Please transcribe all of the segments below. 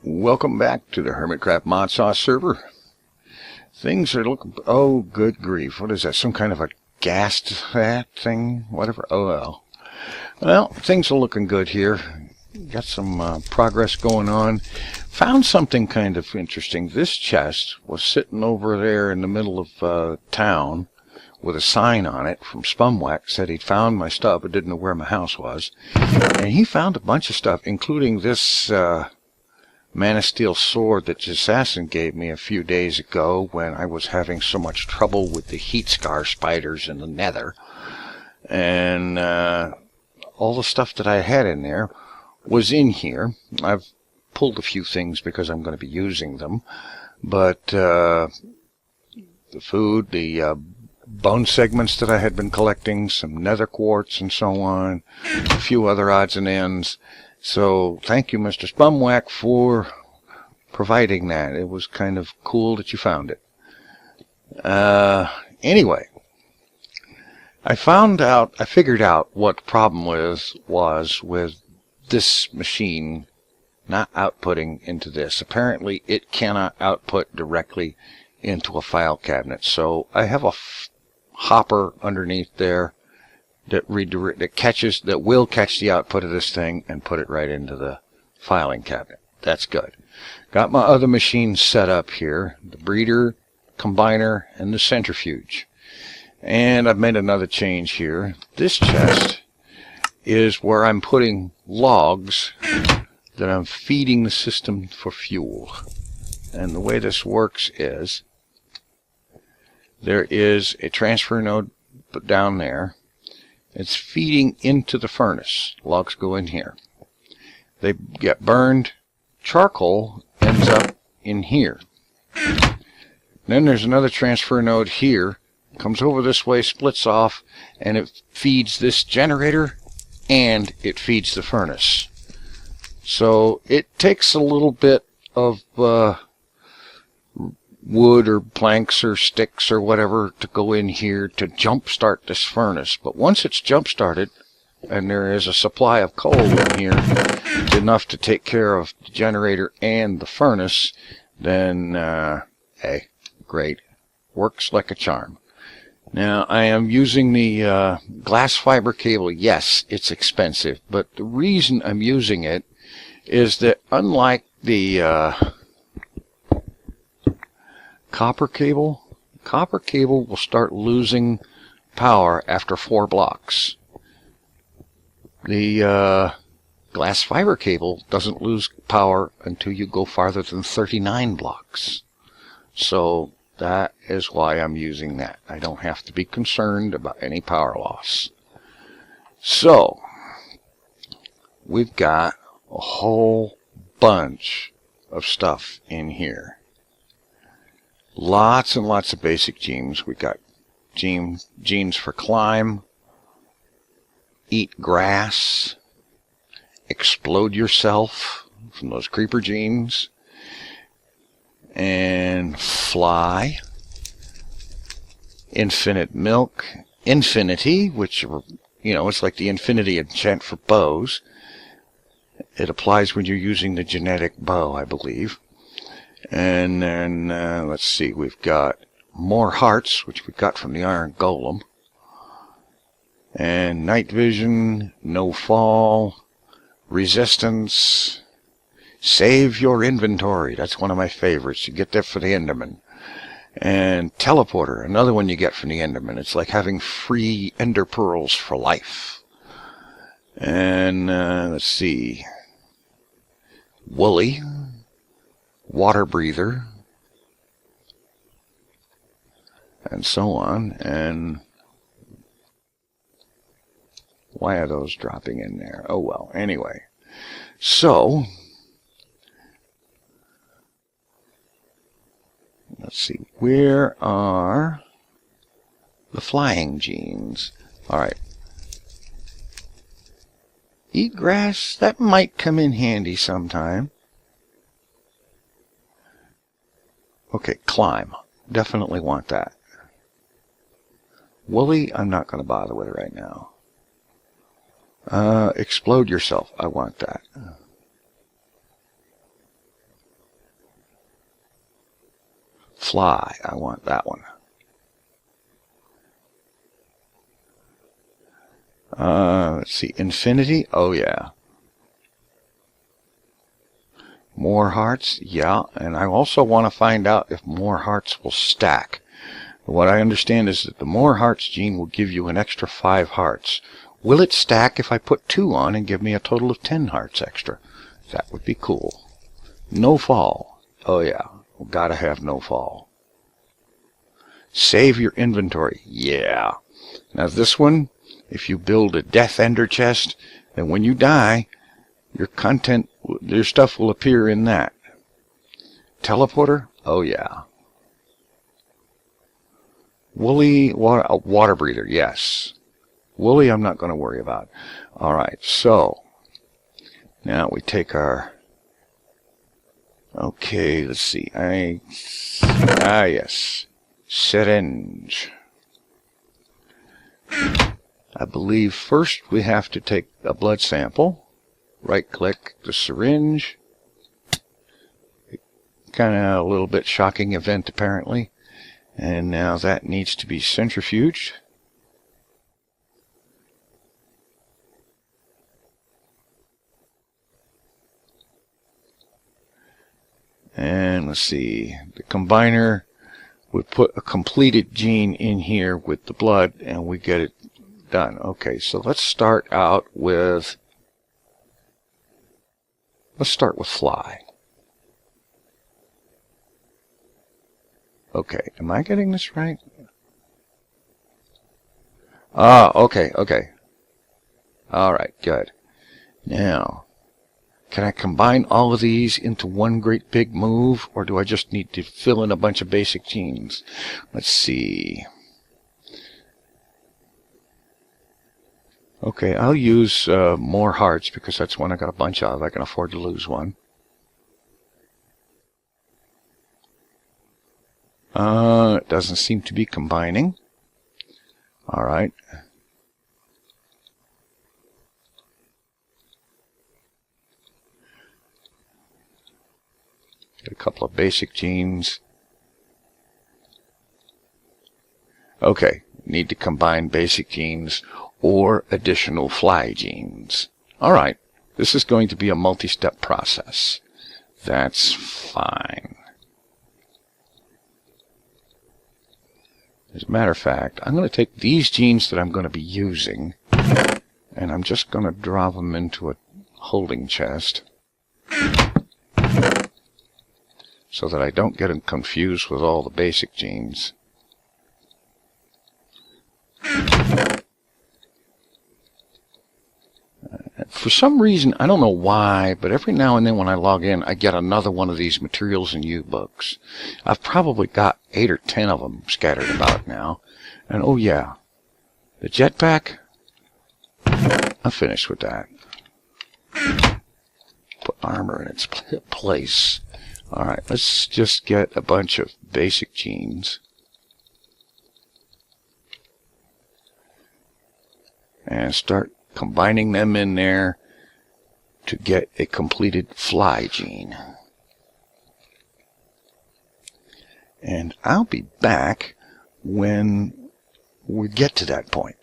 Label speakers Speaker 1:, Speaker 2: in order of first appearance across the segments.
Speaker 1: Welcome back to the Hermitcraft ModSauce server. Things are looking... Oh, good grief. What is that? Some kind of a gas thing? Whatever. Oh, well. Well, things are looking good here. Got some progress going on. Found something kind of interesting. This chest was sitting over there in the middle of town with a sign on it from Spumwack. Said he'd found my stuff but didn't know where my house was. And he found a bunch of stuff, including this... Man of Steel sword that the assassin gave me a few days ago when I was having so much trouble with the heat scar spiders in the nether. And all the stuff that I had in there was in here. I've pulled a few things because I'm going to be using them. But the food, the bone segments that I had been collecting, some nether quartz and so on, a few other odds and ends. So thank you, Mr. Spumwack, for providing that. It was kind of cool that you found it. Anyway, I figured out what the problem was with this machine not outputting into this. Apparently, it cannot output directly into a file cabinet. So I have a hopper underneath there that will catch the output of this thing and put it right into the filing cabinet. That's good. Got my other machines set up here, the breeder, combiner, and the centrifuge. And I've made another change here. This chest is where I'm putting logs that I'm feeding the system for fuel. And the way this works is there is a transfer node down there. It's feeding into the furnace. Logs go in here. They get burned. Charcoal ends up in here. Then there's another transfer node here. Comes over this way, splits off, and it feeds this generator, and it feeds the furnace. So it takes a little bit of wood or planks or sticks or whatever to go in here to jump start this furnace. But once it's jump started and there is a supply of coal in here enough to take care of the generator and the furnace, then hey, great, works like a charm. Now I am using the glass fiber cable. Yes, it's expensive, but the reason I'm using it is that unlike the copper cable will start losing power after 4 blocks. The glass fiber cable doesn't lose power until you go farther than 39 blocks. So that is why I'm using that. I don't have to be concerned about any power loss. So we've got a whole bunch of stuff in here. Lots and lots of basic genes. We got genes for climb, eat grass, explode yourself from those creeper genes, and fly, infinite milk, infinity, which, you know, it's like the infinity enchant for bows. It applies when you're using the genetic bow, I believe. And then, let's see, we've got more hearts, which we got from the Iron Golem. And night vision, no fall, resistance, save your inventory. That's one of my favorites. You get that for the Enderman. And teleporter, another one you get from the Enderman. It's like having free Ender Pearls for life. And, let's see, woolly, water breather, and so on. And why are those dropping in there? Oh well, anyway. So let's see, where are the flying genes? Alright. Eat grass, that might come in handy sometime. Okay, climb. Definitely want that. Woolly, I'm not going to bother with it right now. Explode yourself. I want that. Fly, I want that one. Let's see, infinity, oh yeah. More hearts, yeah, and I also want to find out if more hearts will stack. What I understand is that the more hearts gene will give you an extra 5 hearts. Will it stack if I put 2 on and give me a total of 10 hearts extra? That would be cool. No fall. Oh yeah, gotta have no fall. Save your inventory. Yeah. Now this one, if you build a Death Ender chest, then when you die, your content, your stuff will appear in that. Teleporter? Oh yeah. Woolly water breather, yes. Woolly I'm not going to worry about. Alright, so now we take our, okay, let's see. Yes. Syringe. I believe first we have to take a blood sample. Right click the syringe. Kind of a little bit shocking event apparently. And now that needs to be centrifuged. And let's see, the combiner would put a completed gene in here with the blood and we get it done. Okay, so let's start out with, fly. Okay, am I getting this right? Ah, okay. Alright, good. Now, can I combine all of these into one great big move, or do I just need to fill in a bunch of basic genes? Let's see. Okay, I'll use more hearts because that's one I got a bunch of. I can afford to lose one. It doesn't seem to be combining. Alright. Get a couple of basic genes. Okay, need to combine basic genes or additional fly genes. Alright, this is going to be a multi-step process. That's fine. As a matter of fact, I'm going to take these genes that I'm going to be using, and I'm just going to drop them into a holding chest so that I don't get them confused with all the basic genes. For some reason, I don't know why, but every now and then when I log in, I get another one of these materials and U-books. I've probably got 8 or 10 of them scattered about now. And oh yeah, the jetpack, I'm finished with that. Put armor in its place. Alright, let's just get a bunch of basic genes. And start combining them in there to get a completed fly gene. And I'll be back when we get to that point.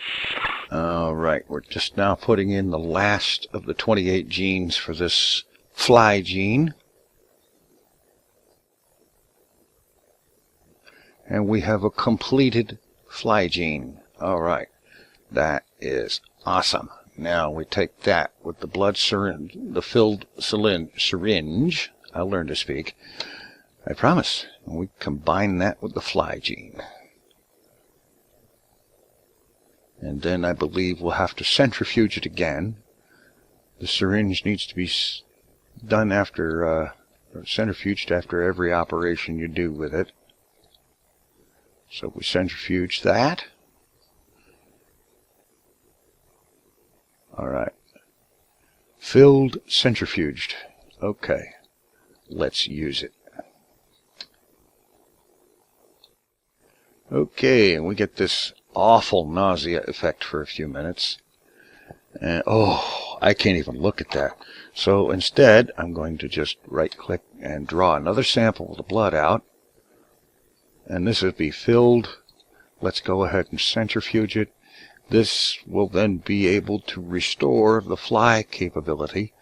Speaker 1: Alright, we're just now putting in the last of the 28 genes for this fly gene. And we have a completed fly gene. Alright, that is awesome. Now we take that with the blood syringe, the filled syringe. I'll learn to speak. I promise. And we combine that with the fly gene. And then I believe we'll have to centrifuge it again. The syringe needs to be done after, centrifuged after every operation you do with it. So we centrifuge that. Alright. Filled, centrifuged. Okay. Let's use it. Okay, and we get this awful nausea effect for a few minutes. And oh, I can't even look at that. So instead, I'm going to just right click and draw another sample of the blood out. and this would be filled. Let's go ahead and centrifuge it. This will then be able to restore the fly capability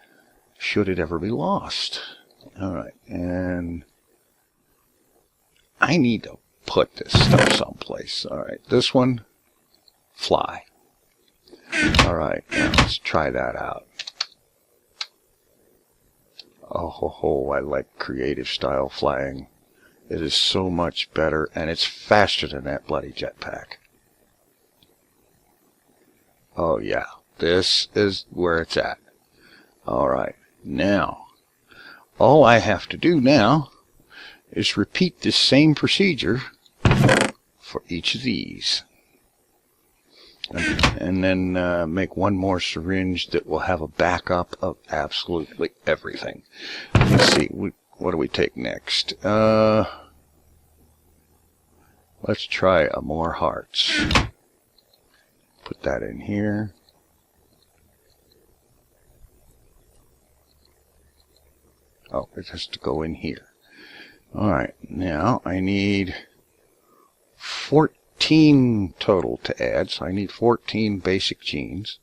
Speaker 1: should it ever be lost. Alright, and I need to put this stuff someplace. Alright, this one, fly. Alright, now let's try that out. Oh ho ho, I like creative style flying. It is so much better, and it's faster than that bloody jetpack. Oh yeah, this is where it's at. Alright, now, all I have to do now is repeat this same procedure for each of these. And then make one more syringe that will have a backup of absolutely everything. Let's see, what do we take next? Let's try a more hearts. Put that in here. Oh, it has to go in here. Alright, now I need 14 total to add, so I need 14 basic genes.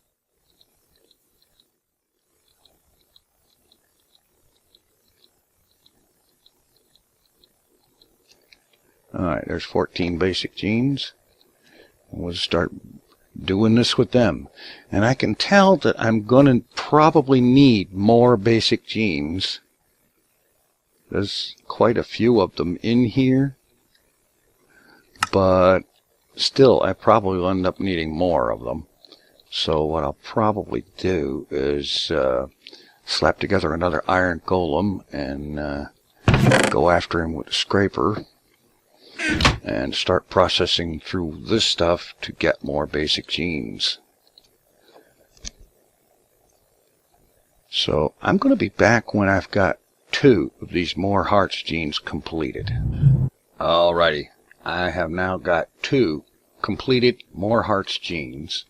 Speaker 1: Alright, there's 14 basic genes. We'll start doing this with them. And I can tell that I'm going to probably need more basic genes. There's quite a few of them in here. But still, I probably will end up needing more of them. So what I'll probably do is slap together another iron golem and go after him with a scraper and start processing through this stuff to get more basic genes. So I'm going to be back when I've got 2 of these more hearts genes completed. Alrighty, I have now got 2 completed more hearts genes.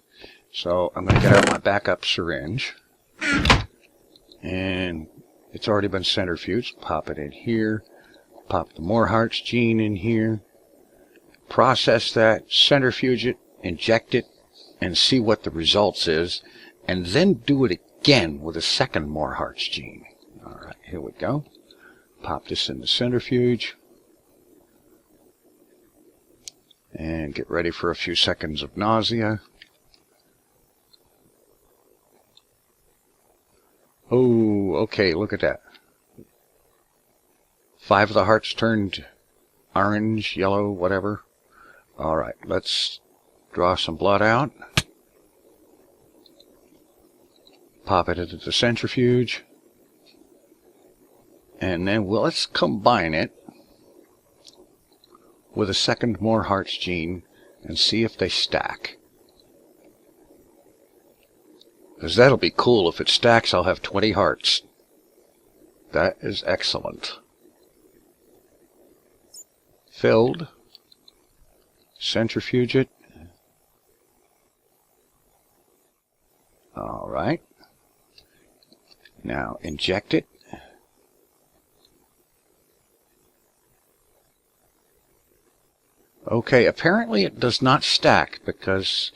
Speaker 1: So I'm going to get out my backup syringe, and it's already been centrifuged. Pop it in here, pop the more hearts gene in here, process that, centrifuge it, inject it, and see what the results is, and then do it again with a second more hearts gene. Alright, here we go. Pop this in the centrifuge, and get ready for a few seconds of nausea. Oh, okay, look at that. 5 of the hearts turned orange, yellow, whatever. Alright, let's draw some blood out. Pop it into the centrifuge. And then let's combine it with a second more hearts gene and see if they stack. Because that'll be cool. If it stacks, I'll have 20 hearts. That is excellent. Filled. Centrifuge it. Alright. Now inject it. Okay, apparently it does not stack because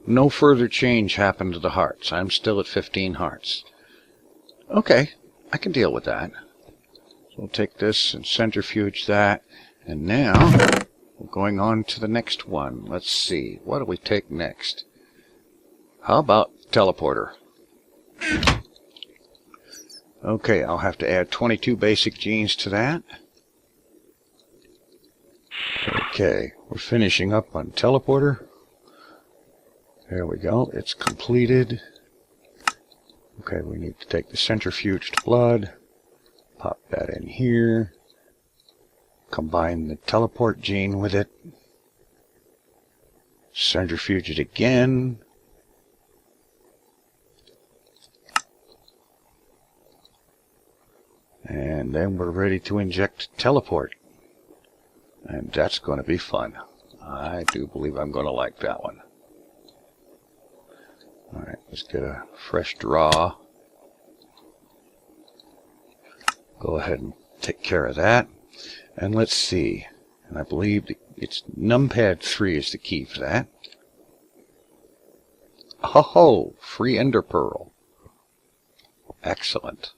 Speaker 1: no further change happened to the hearts. I'm still at 15 hearts. Okay, I can deal with that. So we'll take this and centrifuge that. And now, we're going on to the next one. Let's see, what do we take next? How about teleporter? Okay, I'll have to add 22 basic genes to that. Okay, we're finishing up on teleporter. There we go, it's completed. Okay, we need to take the centrifuged blood, pop that in here, combine the teleport gene with it, centrifuge it again, and then we're ready to inject teleport. And that's going to be fun. I do believe I'm going to like that one. Alright, let's get a fresh draw. Go ahead and take care of that. And let's see. And I believe the It's numpad 3 is the key for that. Oh, free ender pearl. Excellent.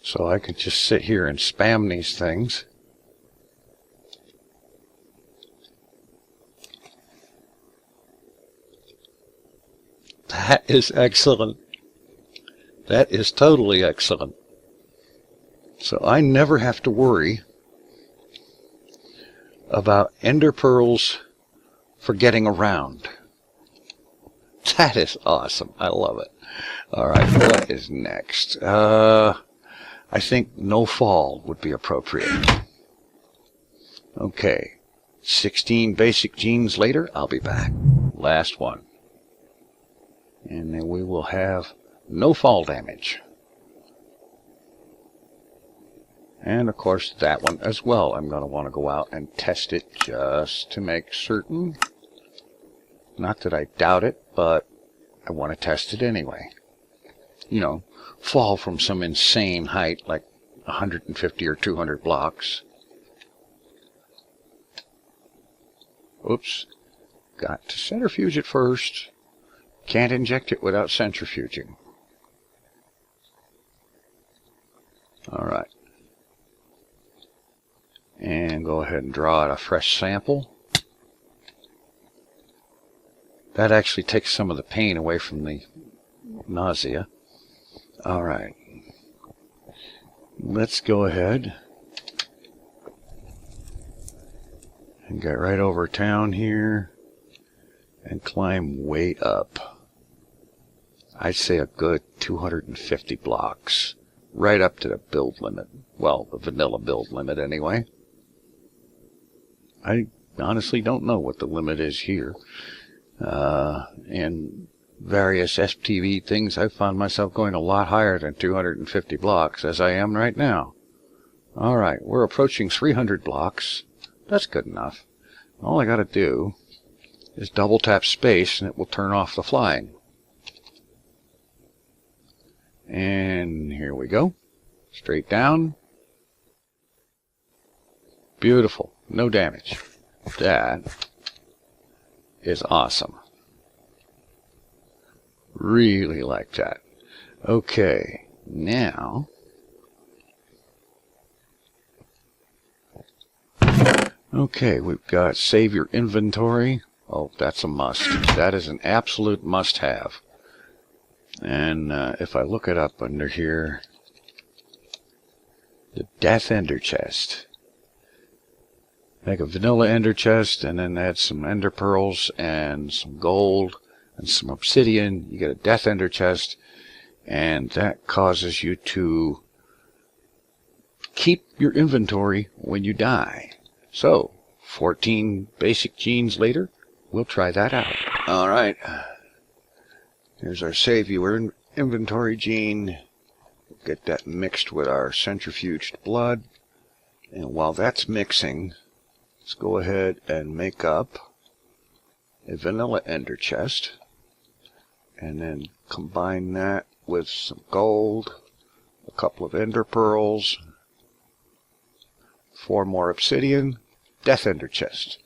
Speaker 1: So I could just sit here and spam these things. That is excellent. That is totally excellent. So I never have to worry about ender pearls for getting around. That is awesome. I love it. All right, what is next? I think no fall would be appropriate. Okay, 16 basic genes later, I'll be back. Last one. And then we will have no fall damage. And of course that one as well. I'm going to want to go out and test it just to make certain. Not that I doubt it, but I want to test it anyway. You know, fall from some insane height like 150 or 200 blocks. Oops. Got to centrifuge it first. Can't inject it without centrifuging. Alright. And go ahead and draw out a fresh sample. That actually takes some of the pain away from the nausea. Alright. Let's go ahead and get right over town here and climb way up. I'd say a good 250 blocks. Right up to the build limit. Well, the vanilla build limit anyway. I honestly don't know what the limit is here. In various SPTV things, I've found myself going a lot higher than 250 blocks, as I am right now. Alright, we're approaching 300 blocks. That's good enough. All I gotta do is double tap space and it will turn off the flying. And here we go. Straight down. Beautiful. No damage. That is awesome. Really like that. Okay, now we've got save your inventory. Oh, that's a must. That is an absolute must-have. And if I look it up under here, the Death Ender Chest. Make a vanilla ender chest and then add some ender pearls and some gold and some obsidian. You get a Death Ender Chest, and that causes you to keep your inventory when you die. So, 14 basic genes later, we'll try that out. Alright. Here's our save your inventory gene. We'll get that mixed with our centrifuged blood. And while that's mixing, let's go ahead and make up a vanilla ender chest. And then combine that with some gold, a couple of ender pearls, 4 more obsidian, Death Ender chest.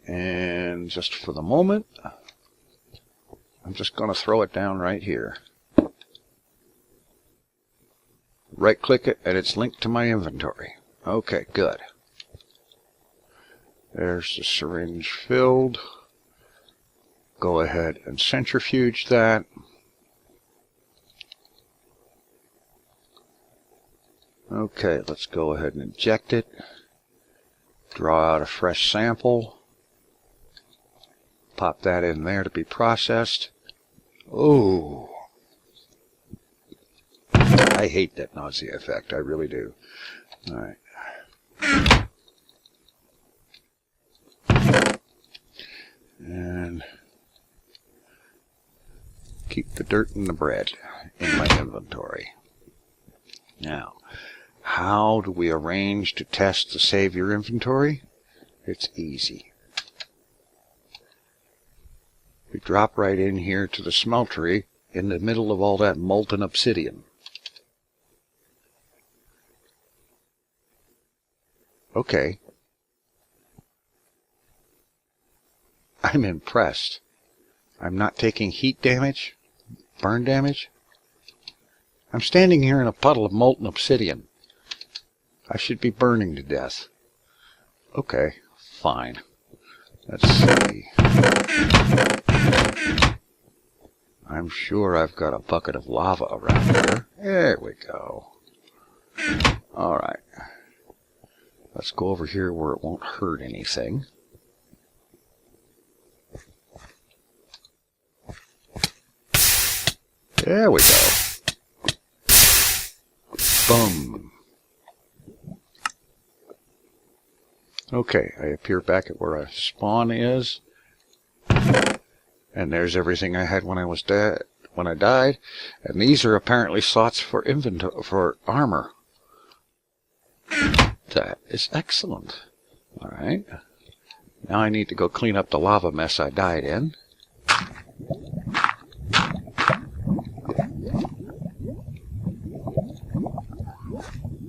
Speaker 1: And just for the moment, I'm just going to throw it down right here. Right click it and it's linked to my inventory. Okay, good. There's the syringe filled. Go ahead and centrifuge that. Okay, let's go ahead and inject it. Draw out a fresh sample. Pop that in there to be processed. Oh, I hate that nausea effect. I really do. All right. And keep the dirt and the bread in my inventory. Now, how do we arrange to test the save your inventory? It's easy. We drop right in here to the smeltery
Speaker 2: in the middle of all that molten obsidian. Okay. I'm impressed. I'm not taking heat damage, burn damage. I'm standing here in a puddle of molten obsidian. I should be burning to death. Okay, fine. Let's see. I'm sure I've got a bucket of lava around here. There we go. Alright. Let's go over here where it won't hurt anything. There we go. Boom. Okay, I appear back at where a spawn is. And there's everything I had when I was dead, when I died. And these are apparently slots for inventory, for armor. That is excellent. Alright. Now I need to go clean up the lava mess I died in.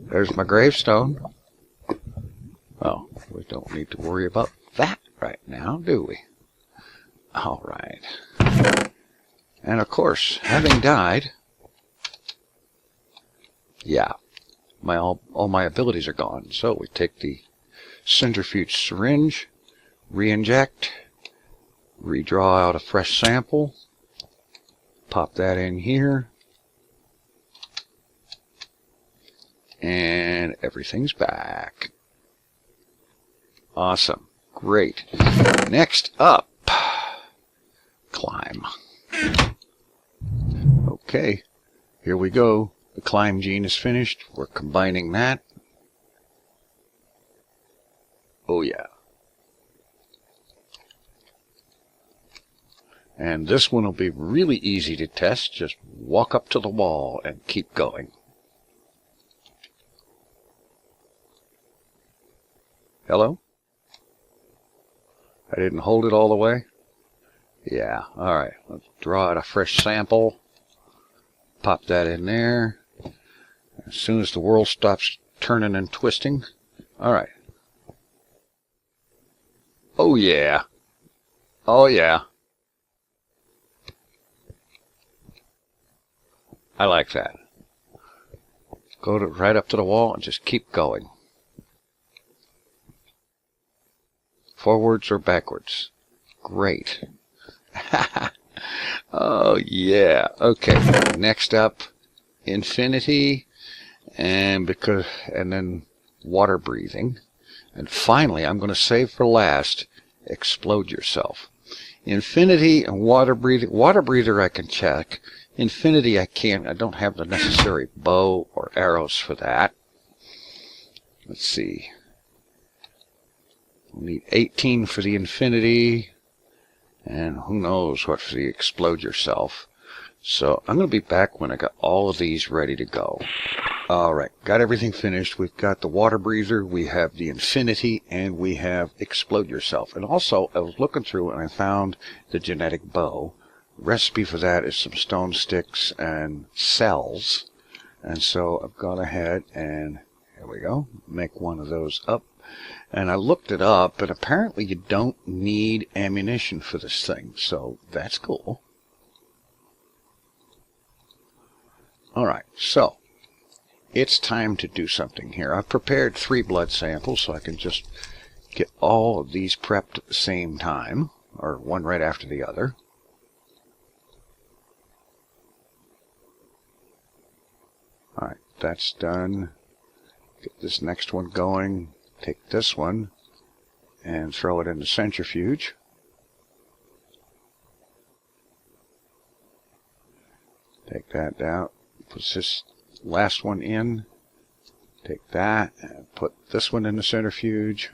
Speaker 2: There's my gravestone. Oh, we don't need to worry about that right now, do we? Alright. And of course, having died, yeah, all my abilities are gone. So we take the centrifuge syringe, re-inject, redraw out a fresh sample, pop that in here, and everything's back. Awesome. Great. Next up, climb. Okay, here we go. The climb gene is finished. We're combining that. Oh yeah. And this one will be really easy to test. Just walk up to the wall and keep going. Hello? I didn't hold it all the way? Yeah, alright. Let's draw out a fresh sample. Pop that in there. As soon as the world stops turning and twisting. Alright. Oh yeah. Oh yeah. I like that. Go right up to the wall and just keep going. Forwards or backwards. Great. Oh yeah. Okay. Next up, infinity, and then water breathing, and finally I'm going to save for last. Explode yourself. Infinity and water breathing. Water breather I can check. Infinity I can't. I don't have the necessary bow or arrows for that. Let's see. We'll need 18 for the infinity. And who knows what for the explode yourself. So I'm going to be back when I got all of these ready to go. Alright, got everything finished. We've got the water breather, we have the infinity, and we have explode yourself. And also, I was looking through and I found the genetic bow. Recipe for that is some stone sticks and cells. And so I've gone ahead and, here we go, make one of those up. And I looked it up, and apparently you don't need ammunition for this thing, so that's cool. Alright, so it's time to do something here. I've prepared 3 blood samples, so I can just get all of these prepped at the same time, or one right after the other. Alright, that's done. Get this next one going. Take this one and throw it in the centrifuge. Take that out. Put this last one in. Take that and put this one in the centrifuge.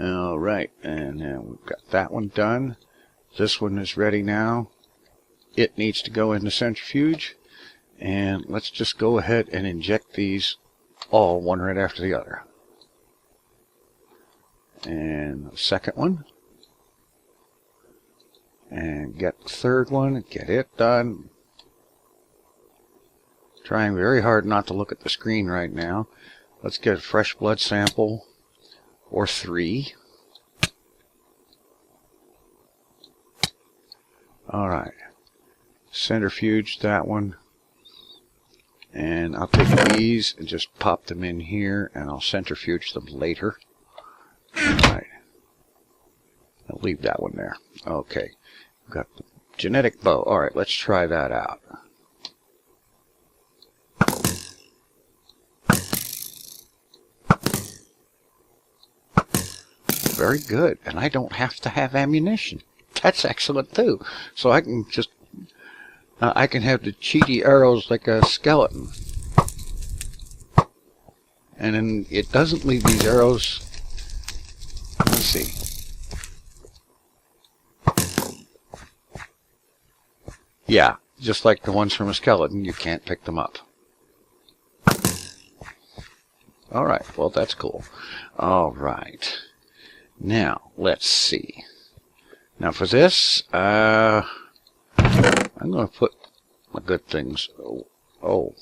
Speaker 2: Alright, and then we've got that one done. This one is ready now. It needs to go in the centrifuge. And let's just go ahead and inject these all one right after the other. And the second one. And get the third one, get it done. Trying very hard not to look at the screen right now. Let's get a fresh blood sample, or 3. Alright. Centrifuge that one. And I'll take these and just pop them in here, and I'll centrifuge them later. Alright. I'll leave that one there. Okay. We've got the genetic bow. Alright, let's try that out. Very good. And I don't have to have ammunition. That's excellent too. So I can just I can have the cheaty arrows like a skeleton. And then it doesn't leave these arrows. Let's see. Yeah, just like the ones from a skeleton, you can't pick them up. Alright, well that's cool. Alright. Now, let's see. Now for this, I'm going to put my good things. Oh.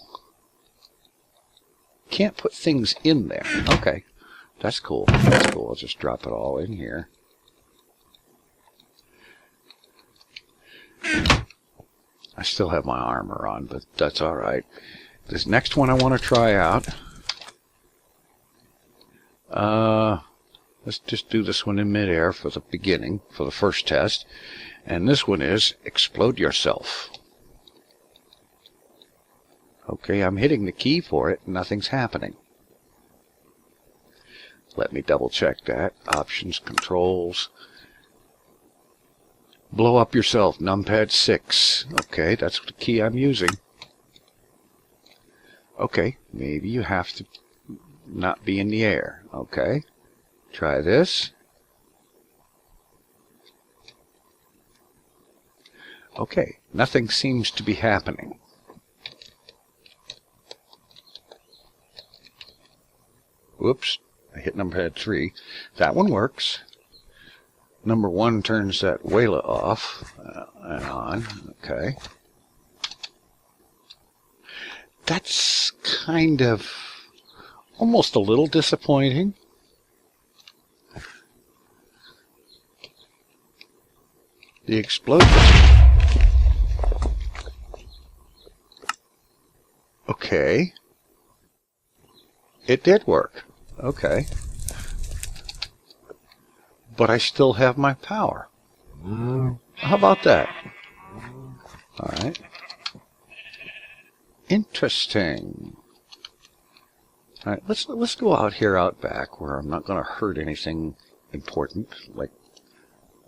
Speaker 2: Can't put things in there. Okay. That's cool. That's cool. I'll just drop it all in here. I still have my armor on, but that's alright. This next one I want to try out. Let's just do this one in midair for the beginning, for the first test. And this one is Explode Yourself. Okay, I'm hitting the key for it, and nothing's happening. Let me double check that. Options, controls. Blow up yourself, numpad 6. Okay, that's the key I'm using. Okay, maybe you have to not be in the air. Okay. Try this. Okay, nothing seems to be happening. Whoops, I hit numpad 3. That one works. Number 1 turns that Wayla off and on. Okay. That's kind of almost a little disappointing. The explosion. Okay. It did work. Okay. But I still have my power. How about that? Alright. Interesting. Alright, let's go out here out back where I'm not going to hurt anything important, like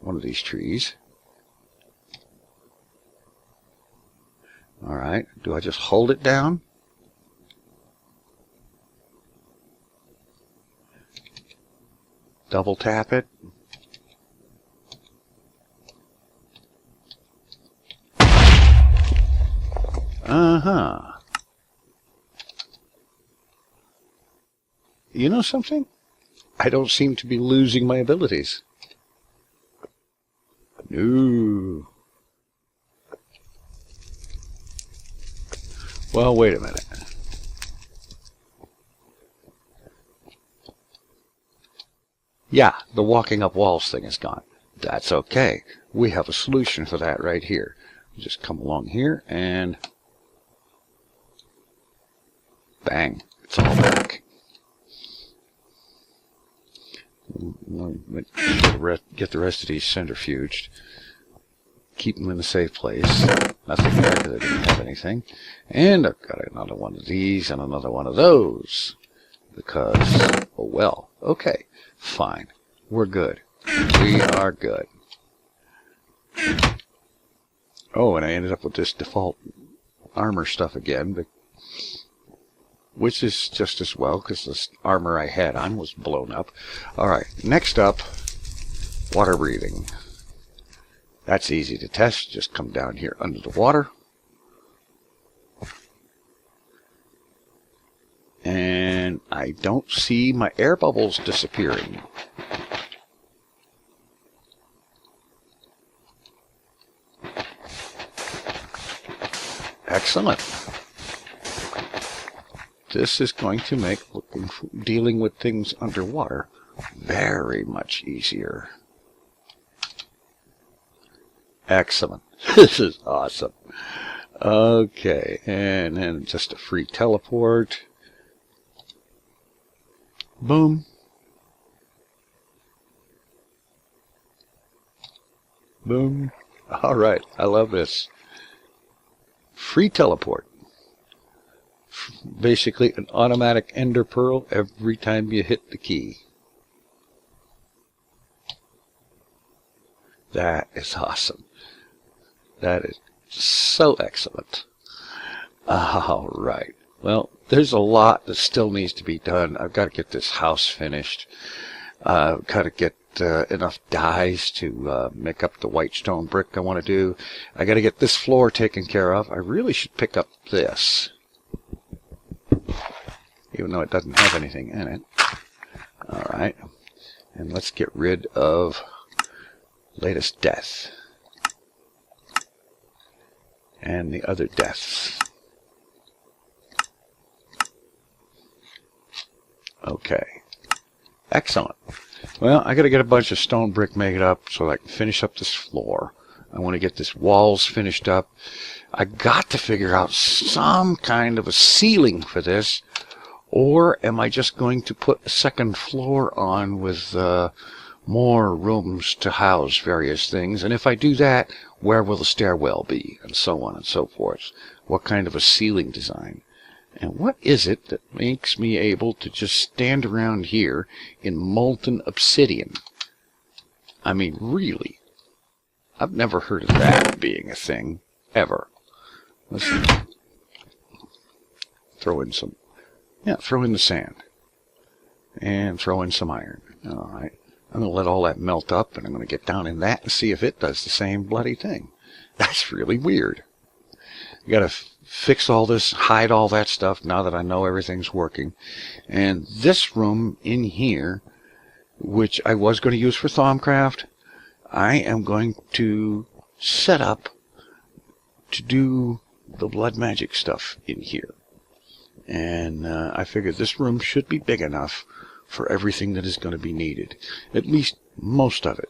Speaker 2: one of these trees. Alright, do I just hold it down? Double tap it. Uh-huh. You know something? I don't seem to be losing my abilities. No. Well, wait a minute. Yeah, the walking up walls thing is gone. That's okay. We have a solution for that right here. Just come along here and bang, it's all back. Get the rest of these centrifuged. Keep them in a safe place. Nothing there because I didn't have anything. And I've got another one of these and another one of those. Because, oh well. Okay, fine. We're good. We are good. Oh, and I ended up with this default armor stuff again, but which is just as well because the armor I had on was blown up. Alright, next up, water breathing. That's easy to test. Just come down here under the water. And I don't see my air bubbles disappearing. Excellent. This is going to make dealing with things underwater very much easier. Excellent. This is awesome. Okay, and then just a free teleport. Boom. Boom. All right, I love this. Free teleport. Basically an automatic ender pearl every time you hit the key. That is awesome. That is so excellent. All right. Well, there's a lot that still needs to be done. I've got to get this house finished. I've got to get enough dyes to make up the white stone brick I want to do. I got to get this floor taken care of. I really should pick up this, even though it doesn't have anything in it. All right. And let's get rid of latest death and the other deaths. Okay. Excellent. Well, I got to get a bunch of stone brick made up so I can finish up this floor. I want to get this walls finished up. I got to figure out some kind of a ceiling for this, or am I just going to put a second floor on with more rooms to house various things? And if I do that, where will the stairwell be? And so on and so forth. What kind of a ceiling design? And what is it that makes me able to just stand around here in molten obsidian? I mean, really? I've never heard of that being a thing, ever. Let's throw in some, throw in the sand. And throw in some iron. All right. I'm going to let all that melt up, and I'm going to get down in that and see if it does the same bloody thing. That's really weird. You got to fix all this, hide all that stuff now that I know everything's working. And this room in here, which I was going to use for Thaumcraft, I am going to set up to do the blood magic stuff in here. And I figured this room should be big enough for everything that is going to be needed. At least most of it.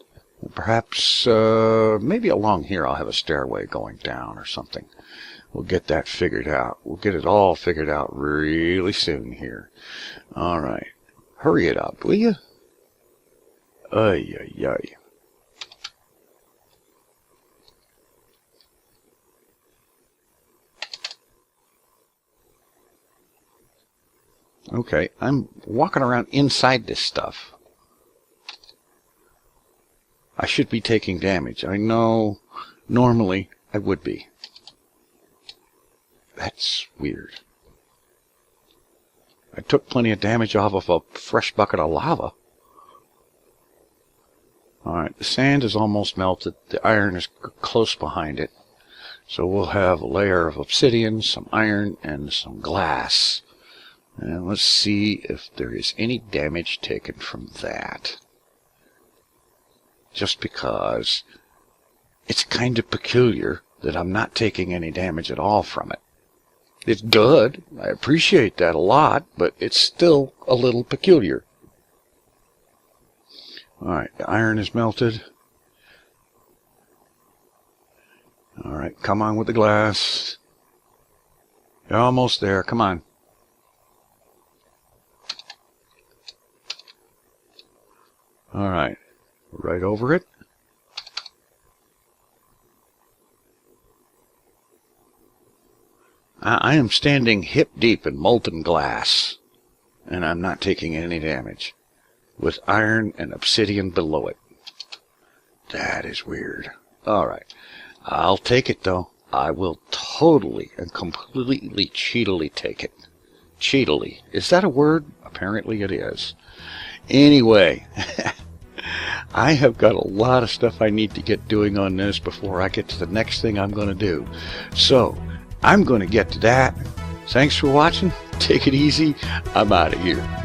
Speaker 2: Perhaps maybe along here I'll have a stairway going down or something. We'll get that figured out. We'll get it all figured out really soon here. All right. Hurry it up, will you? Ay, ay, ay. Okay, I'm walking around inside this stuff. I should be taking damage. I know normally I would be. That's weird. I took plenty of damage off of a fresh bucket of lava. Alright, the sand is almost melted. The iron is close behind it. So we'll have a layer of obsidian, some iron, and some glass. And let's see if there is any damage taken from that. Just because it's kind of peculiar that I'm not taking any damage at all from it. It's good. I appreciate that a lot, but it's still a little peculiar. Alright, the iron is melted. Alright, come on with the glass. You're almost there. Come on. Alright, right over it. I am standing hip deep in molten glass, and I'm not taking any damage, with iron and obsidian below it. That is weird. Alright, I'll take it though. I will totally and completely cheatily take it. Cheatily. Is that a word? Apparently it is. Anyway, I have got a lot of stuff I need to get doing on this before I get to the next thing I'm going to do. So, I'm going to get to that. Thanks for watching. Take it easy. I'm out of here.